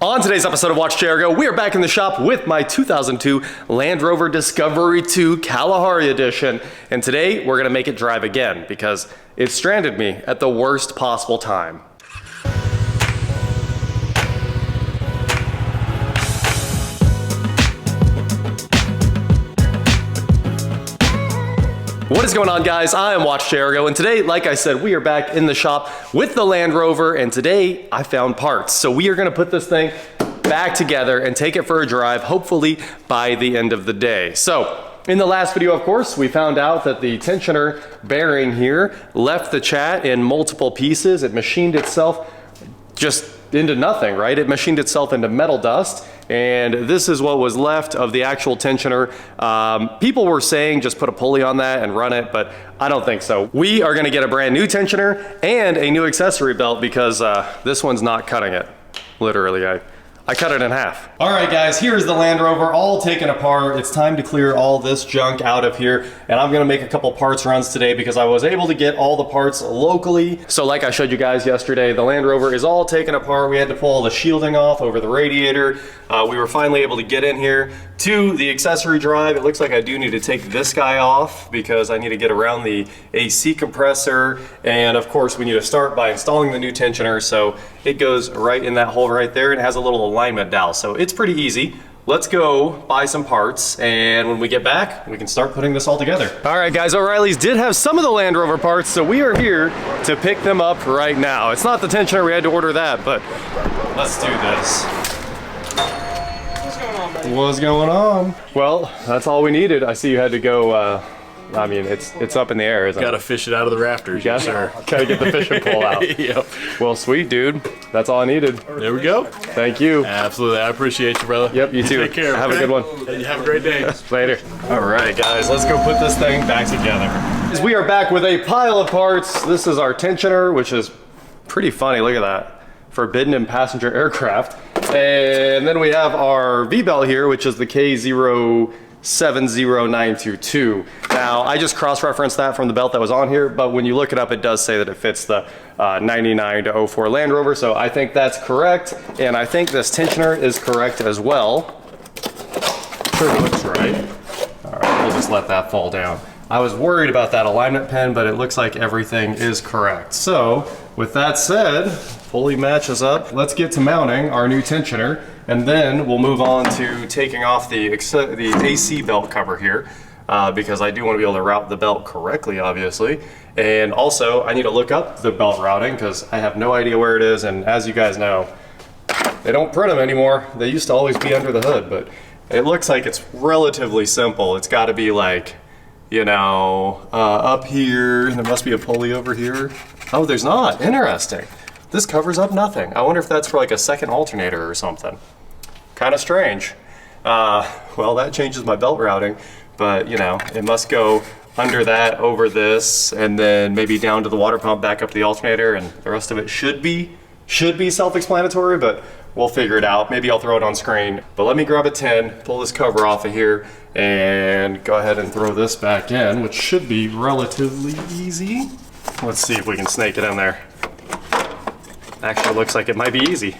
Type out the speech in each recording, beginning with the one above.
On today's episode of WatchJRGo, we are back in the shop with my 2002 Land Rover Discovery 2 Kalahari Edition. And today we're gonna make it drive again because it stranded me at the worst possible time. What is going on, guys? I am WatchJRGo, and today, like I said, we are back in the shop with the Land Rover, and today I found parts. So we are gonna put this thing back together and take it for a drive, hopefully by the end of the day. So, in the last video, of course, we found out that the tensioner bearing here left the chat in multiple pieces. It machined itself just into nothing, right? It machined itself into metal dust. And this is what was left of the actual tensioner. People were saying just put a pulley on that and run it, but I don't think so. We are gonna get a brand new tensioner and a new accessory belt because this one's not cutting it. Literally, I cut it in half. All right, guys, here's the Land Rover all taken apart. It's time to clear all this junk out of here, and I'm gonna make a couple parts runs today because I was able to get all the parts locally. So like I showed you guys yesterday, the Land Rover is all taken apart. We had to pull all the shielding off over the radiator. We were finally able to get in here to the accessory drive. It looks like I do need to take this guy off because I need to get around the AC compressor. And of course, we need to start by installing the new tensioner. So it goes right in that hole right there and it has a little alignment dowel. So it's pretty easy. Let's go buy some parts, and when we get back, we can start putting this all together. All right, guys, O'Reilly's did have some of the Land Rover parts, so we are here to pick them up right now. It's not the tensioner, we had to order that, but let's do this. What's going on, buddy? What's going on? Well, that's all we needed. I see you had to go, I mean, it's up in the air, isn't it? Gotta fish it out of the rafters, yes, sir. Gotta get the fishing pole out. Yep. Well, sweet, dude. That's all I needed. There we go. Thank you. Absolutely. I appreciate you, brother. Yep, you too. Take care. Have a good one. Hey, have a great day. Later. All right, guys, let's go put this thing back together. As we are back with a pile of parts. This is our tensioner, which is pretty funny. Look at that. Forbidden in passenger aircraft. And then we have our V-belt here, which is the K070922. Now, I just cross-referenced that from the belt that was on here, but when you look it up, it does say that it fits the 99 to 04 Land Rover, so I think that's correct, and I think this tensioner is correct as well. Sure looks right. All right, we'll just let that fall down. I was worried about that alignment pin, but it looks like everything is correct. So, with that said, fully matches up. Let's get to mounting our new tensioner, and then we'll move on to taking off the AC belt cover here, because I do want to be able to route the belt correctly, obviously. And also, I need to look up the belt routing because I have no idea where it is, and as you guys know, they don't print them anymore. They used to always be under the hood, but it looks like it's relatively simple. It's got to be like, you know, up here. There must be a pulley over here. Oh, there's not. Interesting. This covers up nothing. I wonder if that's for like a second alternator or something. Kind of strange. Well, that changes my belt routing, but you know, it must go under that, over this, and then maybe down to the water pump, back up to the alternator, and the rest of it should be self-explanatory, but we'll figure it out. Maybe I'll throw it on screen. But let me grab a tin, pull this cover off of here, and go ahead and throw this back in, which should be relatively easy. Let's see if we can snake it in there. Actually, looks like it might be easy.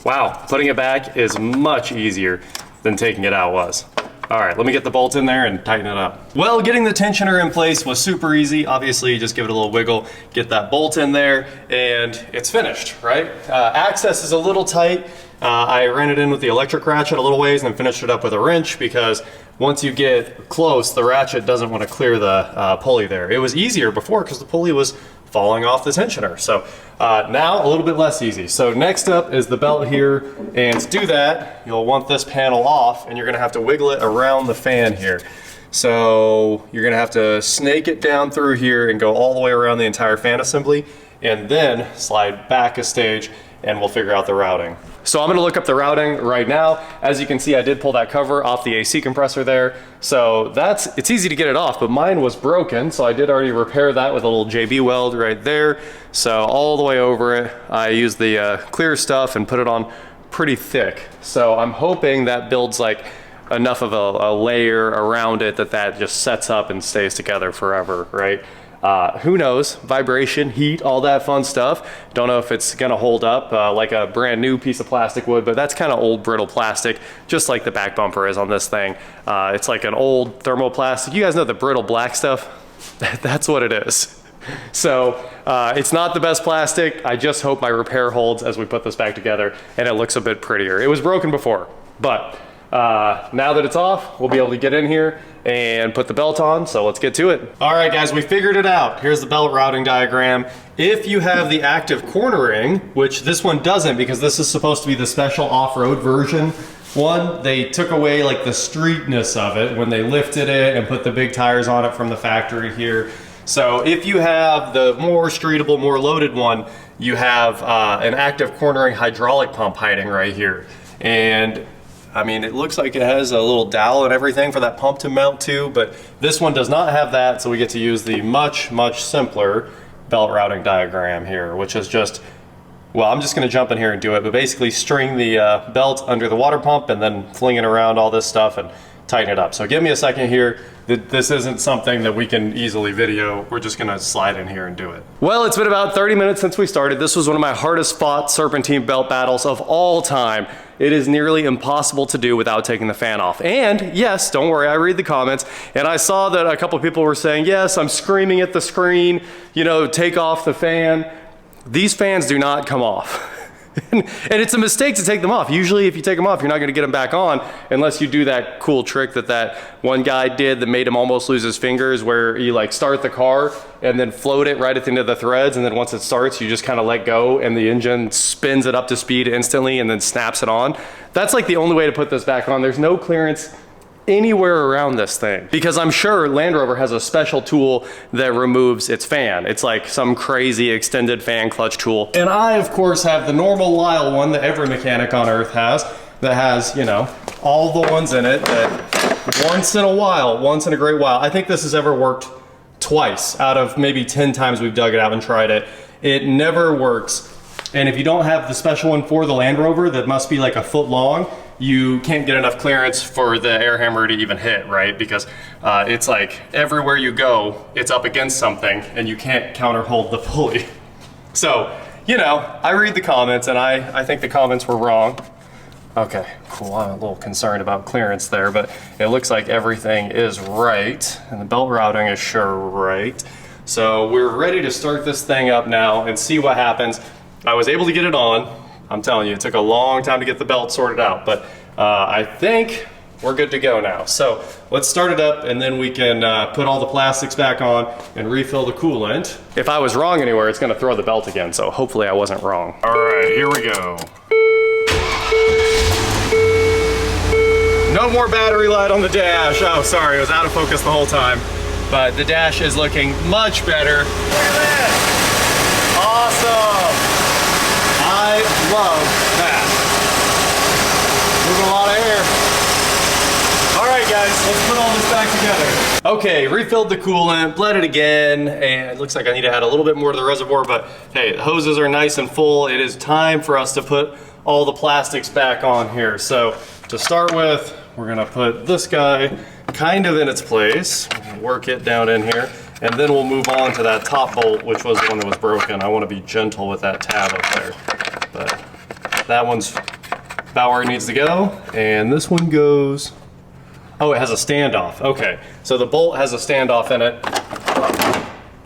Wow, putting it back is much easier than taking it out was. All right, let me get the bolt in there and tighten it up. Well, getting the tensioner in place was super easy. Obviously, you just give it a little wiggle, get that bolt in there, and it's finished, right? Access is a little tight. I ran it in with the electric ratchet a little ways and then finished it up with a wrench because once you get close, the ratchet doesn't want to clear the pulley there. It was easier before because the pulley was falling off the tensioner. So now a little bit less easy. So next up is the belt here, and to do that, you'll want this panel off and you're gonna have to wiggle it around the fan here. So you're gonna have to snake it down through here and go all the way around the entire fan assembly and then slide back a stage and we'll figure out the routing. So I'm gonna look up the routing right now. As you can see, I did pull that cover off the AC compressor there. So it's easy to get it off, but mine was broken. So I did already repair that with a little JB weld right there. So all the way over it, I used the clear stuff and put it on pretty thick. So I'm hoping that builds like enough of a layer around it that just sets up and stays together forever, right? Who knows? Vibration, heat, all that fun stuff. Don't know if it's gonna hold up like a brand new piece of plastic would, but that's kind of old brittle plastic, just like the back bumper is on this thing. It's like an old thermoplastic. You guys know the brittle black stuff? That's what it is. So it's not the best plastic. I just hope my repair holds as we put this back together and it looks a bit prettier. It was broken before, but now that it's off, we'll be able to get in here and put the belt on, so let's get to it. All right, guys, we figured it out. Here's the belt routing diagram. If you have the active cornering, which this one doesn't because this is supposed to be the special off-road version, one, they took away like the streetness of it when they lifted it and put the big tires on it from the factory here. So if you have the more streetable, more loaded one, you have an active cornering hydraulic pump hiding right here. And I mean, it looks like it has a little dowel and everything for that pump to mount to, but this one does not have that, so we get to use the much, much simpler belt routing diagram here, which is just, well, I'm just gonna jump in here and do it, but basically string the belt under the water pump and then fling it around all this stuff and tighten it up. So give me a second here. This isn't something that we can easily video. We're just gonna slide in here and do it. Well, it's been about 30 minutes since we started. This was one of my hardest fought Serpentine belt battles of all time. It is nearly impossible to do without taking the fan off. And yes, don't worry, I read the comments, and I saw that a couple people were saying, yes, I'm screaming at the screen, you know, take off the fan. These fans do not come off. And it's a mistake to take them off. Usually if you take them off, you're not gonna get them back on unless you do that cool trick that one guy did that made him almost lose his fingers, where you like start the car and then float it right at the end of the threads, and then once it starts, you just kind of let go and the engine spins it up to speed instantly and then snaps it on. That's like the only way to put this back on. There's no clearance anywhere around this thing, because I'm sure Land Rover has a special tool that removes its fan. It's like some crazy extended fan clutch tool. And I, of course, have the normal Lyle one that every mechanic on earth has, that has, you know, all the ones in it that once in a great while, I think this has ever worked twice out of maybe 10 times we've dug it out and tried it. It never works. And if you don't have the special one for the Land Rover that must be like a foot long, you can't get enough clearance for the air hammer to even hit, right? Because it's like everywhere you go, it's up against something and you can't counter hold the pulley. So, you know, I read the comments and I think the comments were wrong. Okay, cool, I'm a little concerned about clearance there, but it looks like everything is right and the belt routing is sure right. So we're ready to start this thing up now and see what happens. I was able to get it on. I'm telling you, it took a long time to get the belt sorted out, but I think we're good to go now. So let's start it up and then we can put all the plastics back on and refill the coolant. If I was wrong anywhere, it's gonna throw the belt again, so hopefully I wasn't wrong. All right, here we go. No more battery light on the dash. Oh, sorry, it was out of focus the whole time. But the dash is looking much better. Look at that, awesome. I love that. Moving a lot of air. All right, guys, let's put all this back together. Okay, refilled the coolant, bled it again, and it looks like I need to add a little bit more to the reservoir, but hey, the hoses are nice and full. It is time for us to put all the plastics back on here. So to start with, we're gonna put this guy kind of in its place, work it down in here, and then we'll move on to that top bolt, which was the one that was broken. I want to be gentle with that tab up there, but that one's about where it needs to go, and this one goes, oh, it has a standoff. Okay, so the bolt has a standoff in it,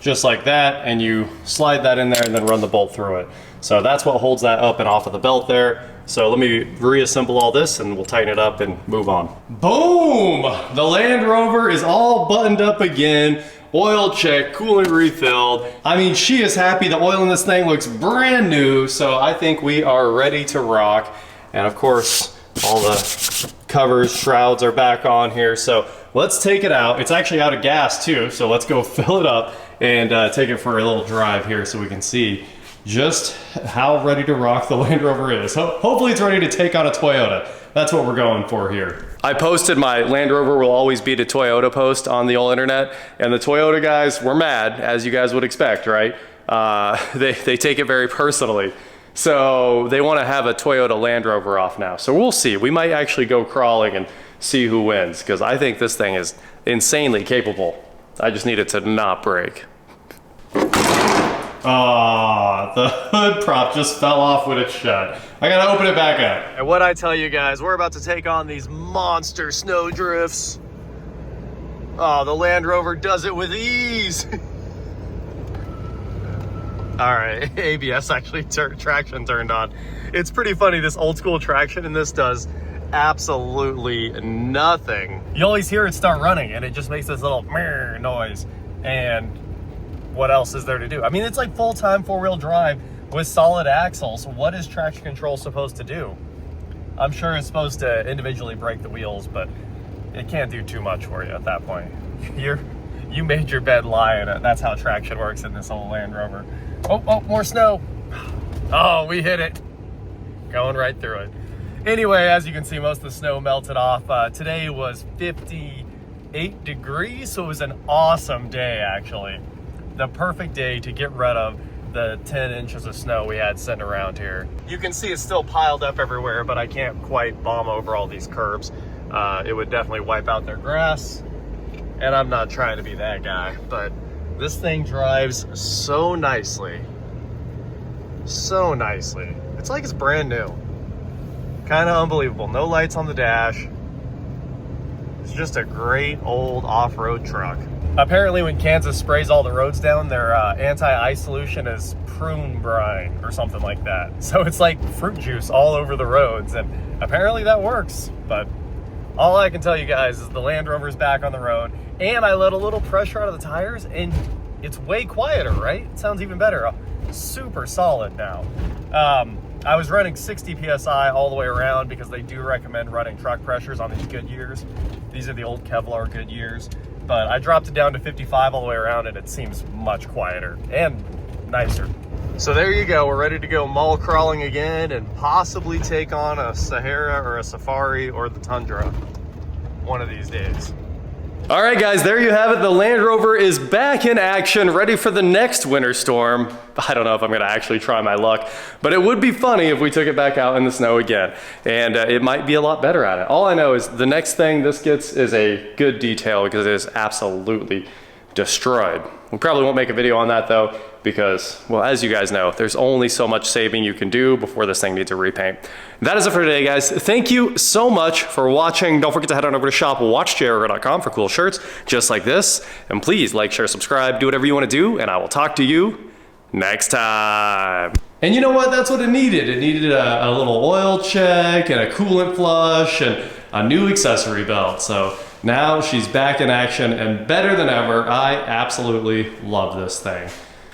just like that, and you slide that in there and then run the bolt through it. So that's what holds that up and off of the belt there. So let me reassemble all this and we'll tighten it up and move on. Boom! The Land Rover is all buttoned up again. Oil check, coolant refilled. I mean, she is happy. The oil in this thing looks brand new, so I think we are ready to rock. And of course, all the covers, shrouds are back on here. So let's take it out. It's actually out of gas too, so let's go fill it up and take it for a little drive here so we can see just how ready to rock the Land Rover is. Hopefully it's ready to take on a Toyota. That's what we're going for here. I posted my Land Rover will always beat a Toyota post on the old internet, and the Toyota guys were mad, as you guys would expect, right? They take it very personally. So they want to have a Toyota Land Rover off now. So we'll see. We might actually go crawling and see who wins, because I think this thing is insanely capable. I just need it to not break. Oh, the hood prop just fell off when it's shut. I gotta open it back up. And what I tell you guys, we're about to take on these monster snow drifts. Oh, the Land Rover does it with ease. All right, ABS actually traction turned on. It's pretty funny, this old school traction, and this does absolutely nothing. You always hear it start running and it just makes this little noise. And what else is there to do? I mean, it's like full-time four-wheel drive with solid axles. What is traction control supposed to do? I'm sure it's supposed to individually brake the wheels, but it can't do too much for you at that point. You made your bed, lie in it. That's how traction works in this old Land Rover. Oh, more snow. Oh, we hit it. Going right through it. Anyway, as you can see, most of the snow melted off. Today was 58 degrees, so it was an awesome day, actually. The perfect day to get rid of the 10 inches of snow we had sitting around here. You can see it's still piled up everywhere, but I can't quite bomb over all these curbs. It would definitely wipe out their grass, and I'm not trying to be that guy, but this thing drives so nicely. So nicely. It's like it's brand new. Kind of unbelievable. No lights on the dash. It's just a great old off-road truck. Apparently when Kansas sprays all the roads down, their anti-ice solution is prune brine or something like that. So it's like fruit juice all over the roads, and apparently that works. But all I can tell you guys is the Land Rover's back on the road, and I let a little pressure out of the tires, and it's way quieter, right? It sounds even better. Super solid now. I was running 60 PSI all the way around because they do recommend running truck pressures on these Goodyears. These are the old Kevlar Goodyears. But I dropped it down to 55 all the way around, and it seems much quieter and nicer. So there you go. We're ready to go mall crawling again and possibly take on a Sahara or a Safari or the Tundra one of these days. All right, guys, there you have it. The Land Rover is back in action, ready for the next winter storm. I don't know if I'm gonna actually try my luck, but it would be funny if we took it back out in the snow again, and it might be a lot better at it. All I know is the next thing this gets is a good detail because it is absolutely destroyed. We probably won't make a video on that though, because, well, as you guys know, there's only so much saving you can do before this thing needs a repaint. That is it for today, guys. Thank you so much for watching. Don't forget to head on over to shop WatchJRGo.com for cool shirts just like this. And please like, share, subscribe, do whatever you want to do, and I will talk to you next time. And you know what? That's what it needed. It needed a little oil check and a coolant flush and a new accessory belt. So now she's back in action and better than ever. I absolutely love this thing.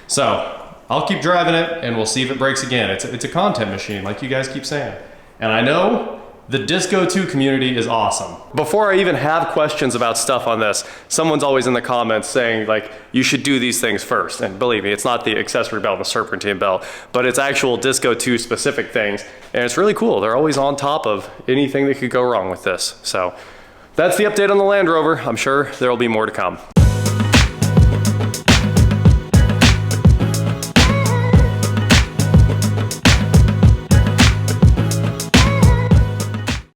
So I'll keep driving it and we'll see if it breaks again. It's a content machine, like you guys keep saying. And I know the Disco 2 community is awesome. Before I even have questions about stuff on this, someone's always in the comments saying like, you should do these things first. And believe me, it's not the accessory belt and the Serpentine belt, but it's actual Disco 2 specific things. And it's really cool. They're always on top of anything that could go wrong with this. So that's the update on the Land Rover. I'm sure there'll be more to come.